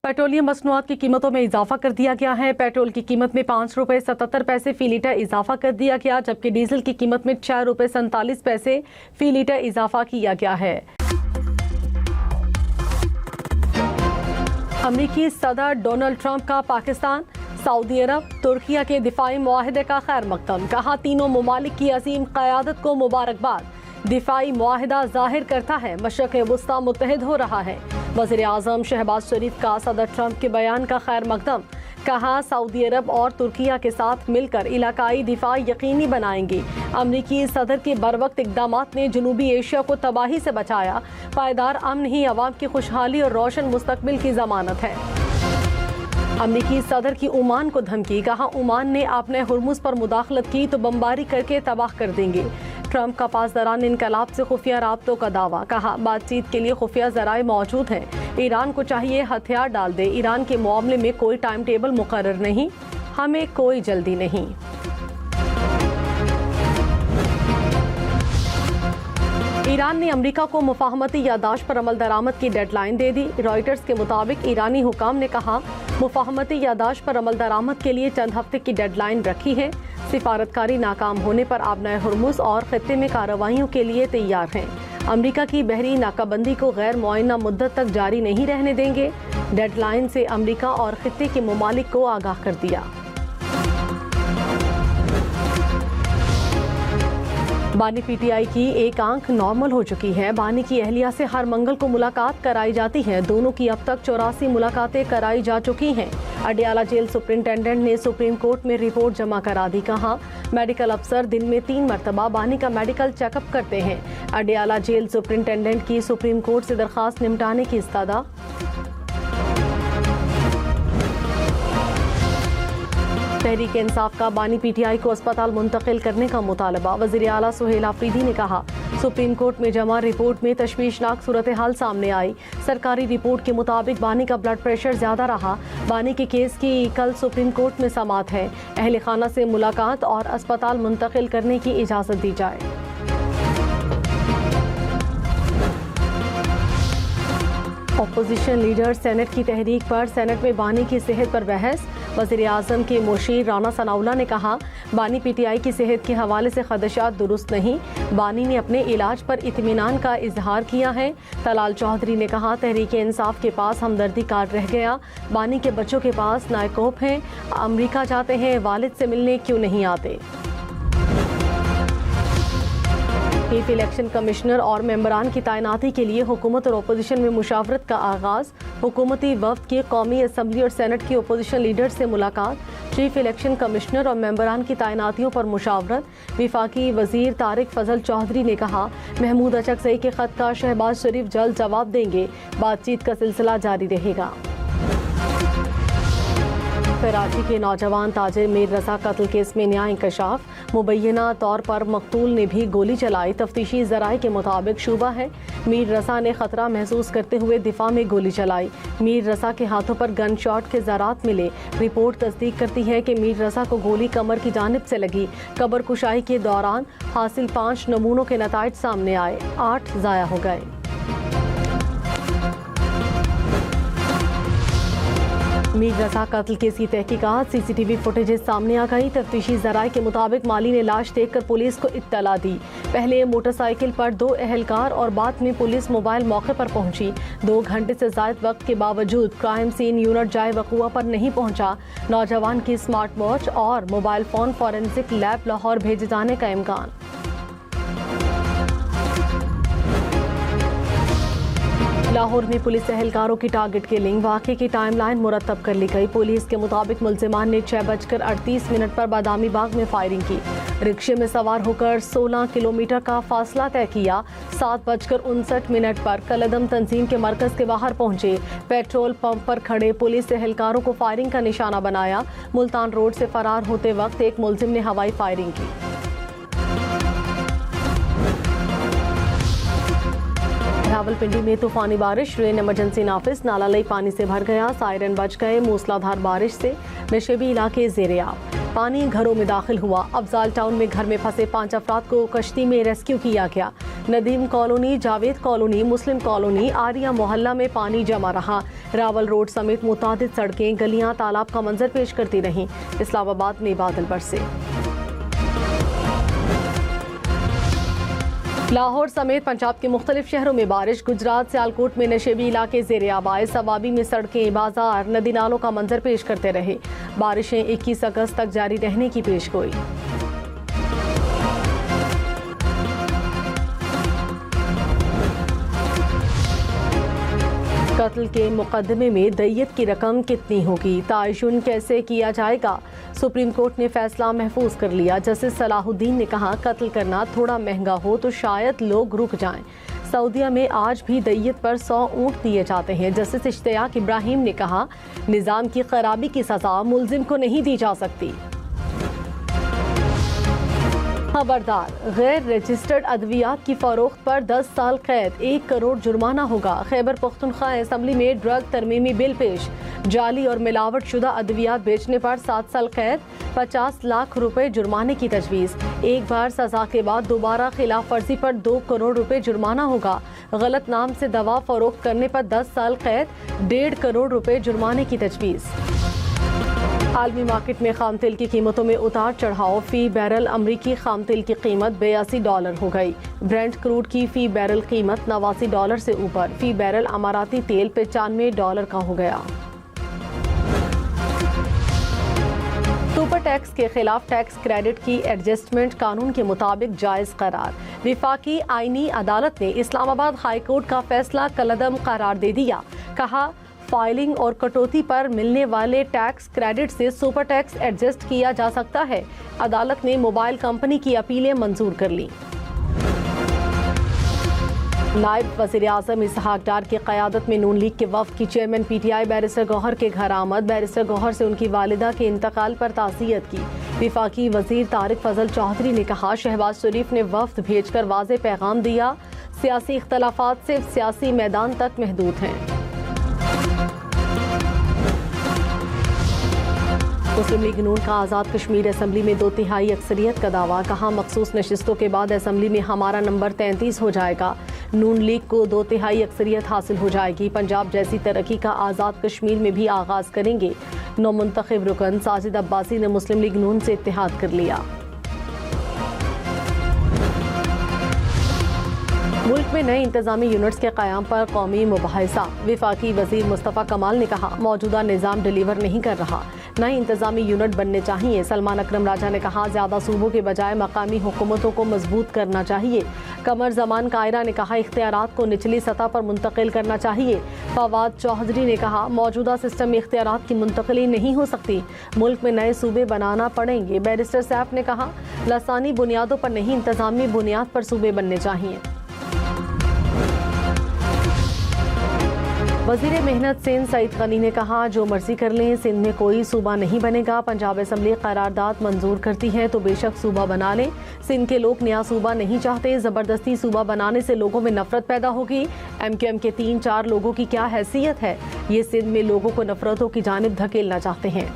Petroleum मसनूआत की कीमतों में इजाफा कर दिया गया है। पेट्रोल की कीमत में 5 रुपये 77 पैसे फी लीटर इजाफा कर दिया गया, जबकि डीजल की कीमत में 4 रुपये 47 पैसे फी लीटर इजाफा किया गया है। अमरीकी सदर डोनाल्ड ट्रंप का पाकिस्तान, सऊदी अरब, तुर्किया के दिफाई मुआहदे का खैर मकदम। कहा, तीनों ममालिक की अजीम क़यादत को मुबारकबाद। दिफाई मुआहदा जाहिर करता है मशरक़ वुस्ता मुत्तहिद हो रहा है। वज़ीर आज़म शहबाज शरीफ का सदर ट्रंप के बयान का खैर मकदम। कहा, सऊदी अरब और तुर्किया के साथ मिलकर इलाकाई दिफा यकीनी बनाएंगे। अमरीकी सदर के बरवक्त इक़दामात ने जनूबी एशिया को तबाही से बचाया। पायदार अमन ही अवाम की खुशहाली और रोशन मुस्तकबिल की ज़मानत है। अमरीकी सदर की ओमान को धमकी। कहा, ओमान ने आपने हुर्मुज़ पर मुदाखलत की तो बमबारी करके तबाह कर देंगे। ट्रंप का पासदारान इनकलाब से खुफिया राब्तों का दावा। कहा, बातचीत के लिए खुफिया ज़राए मौजूद हैं। ईरान को चाहिए हथियार डाल दे। ईरान के मामले में कोई टाइम टेबल मुकर्रर नहीं, हमें कोई जल्दी नहीं। ईरान ने अमरीका को मुफाहमती यादाश्त पर अमल दरामद की डेडलाइन दे दी। रॉयटर्स के मुताबिक ईरानी हुकाम ने कहा, मुफाहमती यादाश्त पर अमल दरामद के लिए चंद हफ्ते की डेडलाइन रखी है। सिफारतकारी नाकाम होने पर आबनाए हुर्मुज़ और खित्ते में कार्रवाइयों के लिए तैयार हैं। अमरीका की बहरी नाकाबंदी को गैर मुअय्यना मुद्दत तक जारी नहीं रहने देंगे। डेडलाइन से अमरीका और खित्ते के ममालिक को आगाह कर दिया। बानी पीटीआई की एक आंख नॉर्मल हो चुकी है। बानी की अहलिया से हर मंगल को मुलाकात कराई जाती है। दोनों की अब तक 84 मुलाकातें कराई जा चुकी हैं। अडियाला जेल सुपरिंटेंडेंट ने सुप्रीम कोर्ट में रिपोर्ट जमा करा दी। कहा, मेडिकल अफसर दिन में 3 मरतबा बानी का मेडिकल चेकअप करते हैं। अडियाला जेल सुपरिंटेंडेंट की सुप्रीम कोर्ट से दरख्वास्त निपटाने की इस्तदा। तहरीक इंसाफ का बानी पीटीआई को अस्पताल मुंतकिल करने का मुतालबा। वज़ीर आला सुहेल आफरीदी ने कहा, सुप्रीम कोर्ट में जमा रिपोर्ट में तशवीशनाक सूरत हाल सामने आई। सरकारी रिपोर्ट के मुताबिक बानी का ब्लड प्रेशर ज्यादा रहा। बानी के केस की कल सुप्रीम कोर्ट में समाअत है। अहले खाना से मुलाकात और अस्पताल मुंतकिल करने की इजाज़त दी जाए। अपोजिशन लीडर सेनेट की तहरीक पर सेनेट में बानी की सेहत पर बहस। वज़ीर आज़म के मुशीर राना सनाउल्लाह ने कहा, बानी पीटीआई की सेहत के हवाले से खदशात दुरुस्त नहीं। बानी ने अपने इलाज पर इत्मीनान का इजहार किया है। तलाल चौधरी ने कहा, तहरीक इंसाफ के पास हमदर्दी कार्ड रह गया। बानी के बच्चों के पास नायकोप हैं। अमरीका जाते हैं, वालिद से मिलने क्यों नहीं आते। चीफ इलेक्शन कमिश्नर और मेंबरान की तैनाती के लिए हुकूमत और अपोजिशन में मुशावरत का आगाज़। हुकूमती वफ्द की कौमी असम्बली और सेनेट की अपोजिशन लीडर से मुलाकात। चीफ इलेक्शन कमिश्नर और मेंबरान की तैनातियों पर मुशावरत। विफाकी वजीर तारिक फजल चौधरी ने कहा, महमूद अचकज़ई के खत का शहबाज शरीफ जल्द जवाब देंगे। बातचीत का सिलसिला जारी रहेगा। कराची के नौजवान ताजिर मीर रजा कत्ल केस में नया इंकशाफ। मुबैना तौर पर मकतूल ने भी गोली चलाई। तफ्तीशी ज़राए के मुताबिक शुबा है मीर रजा ने खतरा महसूस करते हुए दिफा में गोली चलाई। मीर रजा के हाथों पर गन शॉट के ज़रात मिले। रिपोर्ट तस्दीक करती है कि मीर रजा को गोली कमर की जानिब से लगी। कबर कुशाई के दौरान हासिल 5 नमूनों के नताइज सामने आए, 8 ज़ाया हो गए। मीर रजा कत्ल केस की तहकीकात। सीसीटीवी फुटेजेस सामने आ गई। तफ्तीशी ज़राए के मुताबिक माली ने लाश देखकर पुलिस को इत्तला दी। पहले मोटरसाइकिल पर 2 एहलकार और बाद में पुलिस मोबाइल मौके पर पहुंची। 2 घंटे से ज़ायद वक्त के बावजूद क्राइम सीन यूनिट जाए वक़ुआ पर नहीं पहुंचा। नौजवान की स्मार्ट वॉच और mobile phone forensic lab Lahore भेजे जाने का इम्कान। लाहौर में पुलिस एहलकारों की टारगेट किलिंग। वाक़े की टाइमलाइन मुरतब कर ली गई। पुलिस के मुताबिक मुल्जिमान ने 6:38 पर बादामी बाग में फायरिंग की। रिक्शे में सवार होकर 16 किलोमीटर का फासला तय किया। 7:59 पर कलदम तंजीम के मरकज के बाहर पहुंचे। पेट्रोल पंप पर खड़े पुलिस एहलकारों को फायरिंग का निशाना बनाया। मुल्तान रोड से फरार होते वक्त एक मुल्जिम ने हवाई फायरिंग की। रावलपिंडी में तूफानी बारिश। रेन इमरजेंसी नाफिज। नाला लई पानी से भर गया। सायरन बज गए। मूसलाधार बारिश से नशेबी इलाके ज़ेरे-आब। पानी घरों में दाखिल हुआ। अफजाल टाउन में घर में फंसे 5 अफराद को कश्ती में रेस्क्यू किया गया। नदीम कॉलोनी, जावेद कॉलोनी, मुस्लिम कॉलोनी, आरिया मोहल्ला में पानी जमा रहा। रावल रोड समेत मुतादिद सड़कें, गलियां तालाब का मंजर पेश करती रहीं। इस्लामाबाद में बादल बरसे। लाहौर समेत पंजाब के मुख्तलिफ शहरों में बारिश। गुजरात सियालकोट में नशेबी इलाके ज़ेरे आबाद, सवाबी में सड़कें, बाजार, नदी नालों का मंजर पेश करते रहे। बारिशें 21 अगस्त तक जारी रहने की पेशगोई। कत्ल के मुकदमे में दय्यत की रकम कितनी होगी, तयन कैसे किया जाएगा? सुप्रीम कोर्ट ने फैसला महफूज कर लिया। जस्टिस सलाहुद्दीन ने कहा, कत्ल करना थोड़ा महंगा हो तो शायद लोग रुक जाएं। सऊदीया में आज भी दय्यत पर 100 ऊंट दिए जाते हैं। जस्टिस इश्तियाक इब्राहिम ने कहा, निज़ाम की खराबी की सजा मुल्जिम को नहीं दी जा सकती। खबरदार, गैर रजिस्टर्ड अद्वियात की फरोख्त पर 10 साल कैद, 1 करोड़ जुर्माना होगा। खैबर पख्तूनख्वा असम्बली में ड्रग तरमीमी बिल पेश। जाली और मिलावट शुदा अद्वियात बेचने पर 7 साल कैद, 50 लाख रुपए जुर्माने की तजवीज़। एक बार सजा के बाद दोबारा खिलाफ वर्जी पर 2 करोड़ रुपए जुर्माना होगा। गलत नाम से दवा फरोख्त करने पर 10 साल कैद, 1.5 करोड़ रुपए जुर्माने की तजवीज़। आलमी मार्केट में खाम तेल की कीमतों में उतार चढ़ाव। फी बैरल अमरीकी खाम तेल की कीमत $82 हो गई। ब्रेंट क्रूड की फी बैरल कीमत $89 से ऊपर। फी बैरल अमाराती तेल $95 का हो गया। सुपर टैक्स के खिलाफ टैक्स क्रेडिट की एडजस्टमेंट कानून के मुताबिक जायज करार। विफाकी आईनी अदालत ने इस्लामाबाद हाई कोर्ट का फैसला कलअदम करार दे दिया। कहा, फाइलिंग और कटौती पर मिलने वाले टैक्स क्रेडिट से सुपर टैक्स एडजस्ट किया जा सकता है। अदालत ने मोबाइल कंपनी की अपीलें मंजूर कर ली। नायब वज़ीर आज़म इसहाक डार की क़यादत में नून लीग के वफ़द की चेयरमैन PTI बैरिस्टर गौहर के घर आमद। बैरिस्टर गौहर से उनकी वालिदा के इंतकाल पर ताज़ियत की। विफाकी वज़ीर तारिक फजल चौधरी ने कहा, शहबाज शरीफ ने वफ़द भेजकर वाज़े पैगाम दिया, सियासी इख्तलाफात सिर्फ सियासी मैदान तक महदूद हैं। मुस्लिम लीग नून का आज़ाद कश्मीर असम्बली में 2/3 अक्सरियत का दावा। कहा, मखसूस नशिस्तों के बाद असम्बली में हमारा नंबर 33 हो जाएगा। नून लीग को 2/3 अक्सरियत हासिल हो जाएगी। पंजाब जैसी तरक्की का आज़ाद कश्मीर में भी आगाज़ करेंगे। नौमुंतखब रुकन साजिद अब्बासी ने मुस्लिम लीग नून से इत्तेहाद कर लिया। मुल्क में नए इंतजामी यूनिट्स के क़याम पर कौमी मुबाहिसा। विफाकी वज़ीर मुस्तफ़ा कमाल ने कहा, मौजूदा निज़ाम डिलीवर नहीं कर रहा, नए इंतजामी यूनिट बनने चाहिए। सलमान अकरम राजा ने कहा, ज़्यादा सूबों के बजाय मकामी हुकूमतों को मजबूत करना चाहिए। कमर जमान कायरा ने कहा, इख्तियारात को निचली सतह पर मुंतकिल करना चाहिए। फवाद चौधरी ने कहा, मौजूदा सिस्टम में इख्तियारात की मुंतकिली नहीं हो सकती, मुल्क में नए सूबे बनाना पड़ेंगे। बैरिस्टर सैफ ने कहा, लसानी बुनियादों पर नहीं, इंतजामी बुनियाद पर सूबे बनने चाहिए। वज़ीर मेहनत सिंध सईद गनी ने कहा, जो मर्जी कर लें, सिंध में कोई सूबा नहीं बनेगा। पंजाब असम्बली करारदाद मंजूर करती है तो बेशक सूबा बना लें। सिंध के लोग नया सूबा नहीं चाहते। ज़बरदस्ती सूबा बनाने से लोगों में नफरत पैदा होगी। MQM के 3-4 लोगों की क्या हैसियत है, ये सिंध में लोगों को नफरतों की जानिब धकेलना चाहते हैं।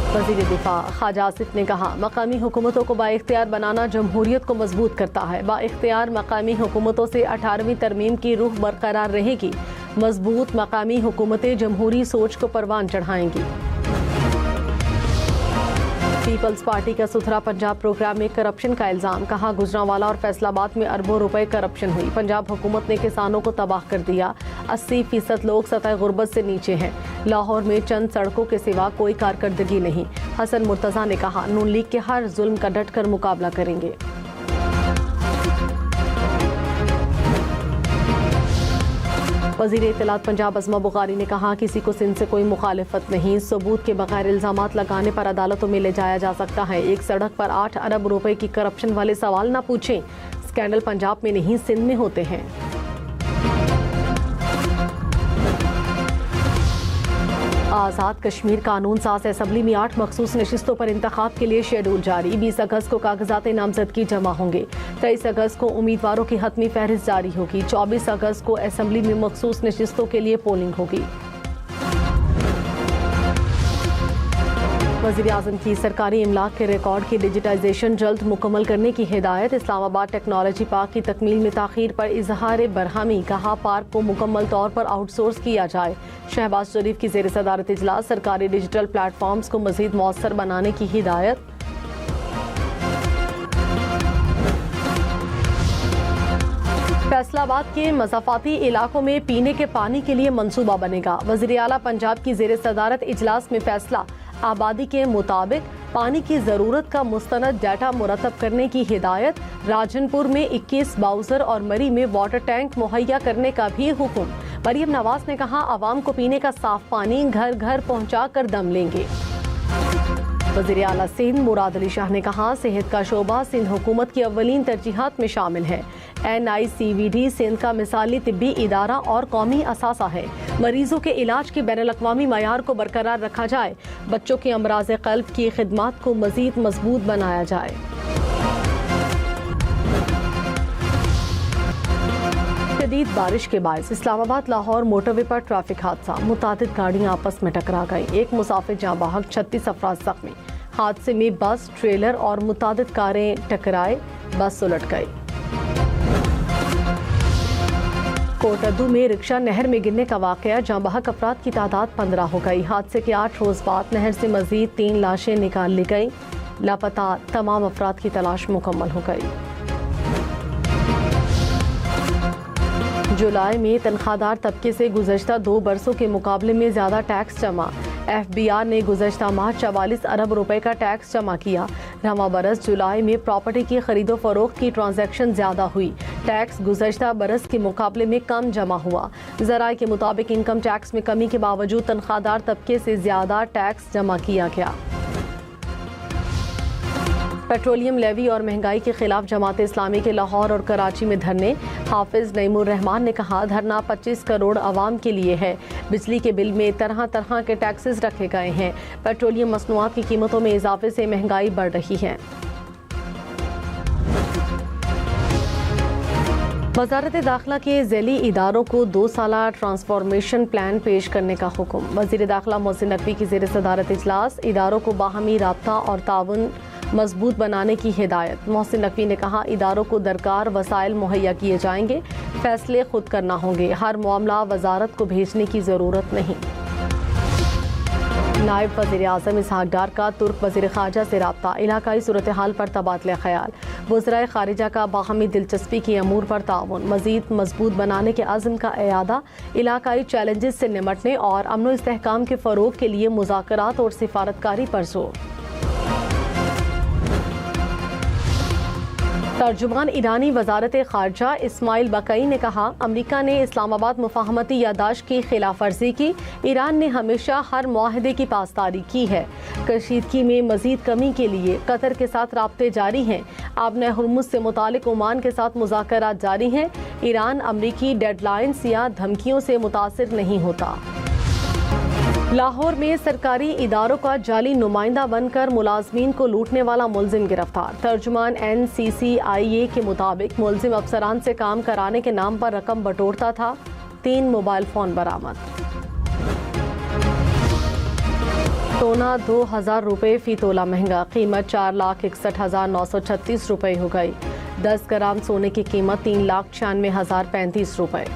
वज़ीर दिफा ख्वाजा आसिफ ने कहा, मकामी हुकूमतों को बाइख्तियार बनाना जमहूरियत को मजबूत करता है। बाइख्तियार मकामी हुकूमतों से 18वीं तरमीम की रूह बरकरार रहेगी। मजबूत मकामी हुकूमतें जमहूरी सोच को परवान चढ़ाएंगी। पीपल्स पार्टी का सुथरा पंजाब प्रोग्राम में करप्शन का इल्जाम। कहा, गुजरांवाला और फैसलाबाद में अरबों रुपए करप्शन हुई। पंजाब हुकूमत ने किसानों को तबाह कर दिया। 80% लोग सतह गुर्बत से नीचे हैं। लाहौर में चंद सड़कों के सिवा कोई कारकर्दगी नहीं। हसन मुर्तज़ा ने कहा, नून लीग के हर जुल्म का डटकर मुकाबला करेंगे। वज़ीर इत्तलात पंजाब अज़मा बुखारी ने कहा, किसी को सिंध से कोई मुखालिफत नहीं। सबूत के बगैर इल्ज़ामात लगाने पर अदालतों में ले जाया जा सकता है। एक सड़क पर 8 अरब रुपए की करप्शन वाले सवाल ना पूछें। स्कैंडल पंजाब में नहीं, सिंध में होते हैं। आज़ाद कश्मीर कानून साज असम्बली में 8 मखसूस नशिस्तों पर इंतखाब के लिए शेड्यूल जारी। 20 अगस्त को कागजात नामजदगी जमा होंगे। 23 अगस्त को उम्मीदवारों की हतमी फहरिस्त जारी होगी। 24 अगस्त को असम्बली में मखसूस नशिस्तों के लिए पोलिंग होगी। वज़ीर-ए-आज़म की सरकारी इमलाक के रिकॉर्ड की डिजिटाइजेशन जल्द मुकम्मल करने की हिदायत। इस्लामाबाद टेक्नोलॉजी पार्क की तकमील में ताख़ीर पर इजहार बरहमी, कहा पार्क को मुकम्मल तौर पर आउटसोर्स किया जाए। शहबाज शरीफ की ज़ेर सदारत इजलास, सरकारी डिजिटल प्लेटफॉर्म्स को मज़ीद मौसर बनाने की हिदायत। फैसलाबाद के मज़ाफ़ाती इलाकों में पीने के पानी के लिए मंसूबा बनेगा। वज़ीर आला पंजाब की ज़ेर सदारत इजलास में फैसला, आबादी के मुताबिक पानी की ज़रूरत का मुस्तनद डाटा मुरतब करने की हिदायत। राजनपुर में 21 बाउज़र और मरी में वाटर टैंक मुहैया करने का भी हुक्म। मरियम नवाज ने कहा, आवाम को पीने का साफ पानी घर घर पहुँचा कर दम लेंगे। वज़ीर आला सिंध मुराद अली शाह ने कहा, सेहत का शोबा सिंध हुकूमत की अव्वलीन तरजीहात में शामिल है। NICVD सिंध का मिसाली तिब्बी इदारा और कौमी असासा है। मरीजों के इलाज के बैनुल-अक़वामी मयार को बरकरार रखा जाए। बच्चों के अमराज़ क़ल्ब की खिदमात को मज़ीद मजबूत बनाया जाए। शदीद बारिश के बायस इस्लामाबाद लाहौर मोटरवे पर ट्रैफिक हादसा, मुतादिद गाड़ियां आपस में टकरा गई। एक मुसाफिर जाँ बहक, 36 अफराद जख्मी। हादसे में बस, ट्रेलर और मुतादिद कारें टकराए, बस उलट गई। कोटद्दू में रिक्शा नहर में गिरने का वाकया, जाँ बहक अफराद की तादाद 15 हो गई। हादसे के 8 रोज बाद नहर से मजीद 3 लाशें निकाल ली गई। लापता तमाम अफराद की तलाश मुकम्मल हो गई। जुलाई में तनख्वाहदार तबके से गुज़श्ता 2 बरसों के मुकाबले में ज़्यादा टैक्स जमा। FBR ने गुज़श्ता माह 44 अरब रुपए का टैक्स जमा किया। रवां बरस जुलाई में प्रॉपर्टी की खरीदो फरोख्त की ट्रांजैक्शन ज़्यादा हुई। टैक्स गुज़श्ता बरस के मुकाबले में कम जमा हुआ। ज़राए के मुताबिक इनकम टैक्स में कमी के बावजूद तनख्वाहदार तबके से ज़्यादा टैक्स जमा किया गया। पेट्रोलियम लेवी और महंगाई के खिलाफ जमात इस्लामी के लाहौर और कराची में धरने। हाफिज नईमुर रहमान ने कहा, धरना 25 करोड़ आवाम के लिए है। बिजली के बिल में तरह तरह के टैक्सेस रखे गए हैं। पेट्रोलियम मसनूआत की कीमतों में इजाफे से महंगाई बढ़ रही है। वज़ारत दाखिला के ज़ैली इदारों को 2 साला ट्रांसफॉर्मेशन प्लान पेश करने का हुक्म। वज़ीर दाखिला मोहसिन नकवी की ज़ेर सदारत इजलास, इदारों को बाहमी राब्ता और ताउन मजबूत बनाने की हिदायत। मोहसिन नकवी ने कहा, इदारों को दरकार वसाइल मुहैया किए जाएंगे, फैसले खुद करना होंगे, हर मामला वजारत को भेजने की ज़रूरत नहीं। नायब वज़ीर आज़म इसहाक डार का तुर्क वज़ीर ख़ारजा से राब्ता, इलाकाई सूरत हाल पर तबादला ख्याल। वज़राए ख़ारिजा का बाहमी दिलचस्पी की अमूर पर ताउन, मज़ीद मजबूत बनाने के अज़्म का एआदा, इलाकाई चैलेंजेस से निमटने और अमन व इस्तेहकाम के फ़रोग़ के लिए मुज़ाकरात और सिफारतकारी पर जोर। तर्जुमान ईरानी वज़ारत ख़ारजा इस्माइल बकई ने कहा, अमरीका ने इस्लामाबाद मुफाहमती यादाश्त की खिलाफ वर्जी की। ईरान ने हमेशा हर मुआहदे की पासदारी की है। कशीदगी में मज़ीद कमी के लिए कतर के साथ राब्ते जारी हैं। आबने हुर्मुज़ से मुतालिक ओमान के साथ मुज़ाकरात जारी हैं। ईरान अमरीकी डेडलाइंस या धमकियों से मुतासिर नहीं होता। लाहौर में सरकारी इदारों का जाली नुमाइंदा बनकर मुलाजमीन को लूटने वाला मुलजिम गिरफ्तार। तर्जुमान NCCIA के मुताबिक मुलजिम अफसरान से काम कराने के नाम पर रकम बटोरता था। 3 मोबाइल फ़ोन बरामद। सोना 2000 रुपये फ़ी तोला महंगा, कीमत 4,61,936 रुपये हो गई। 10 ग्राम सोने की कीमत 3,96,035 रुपये।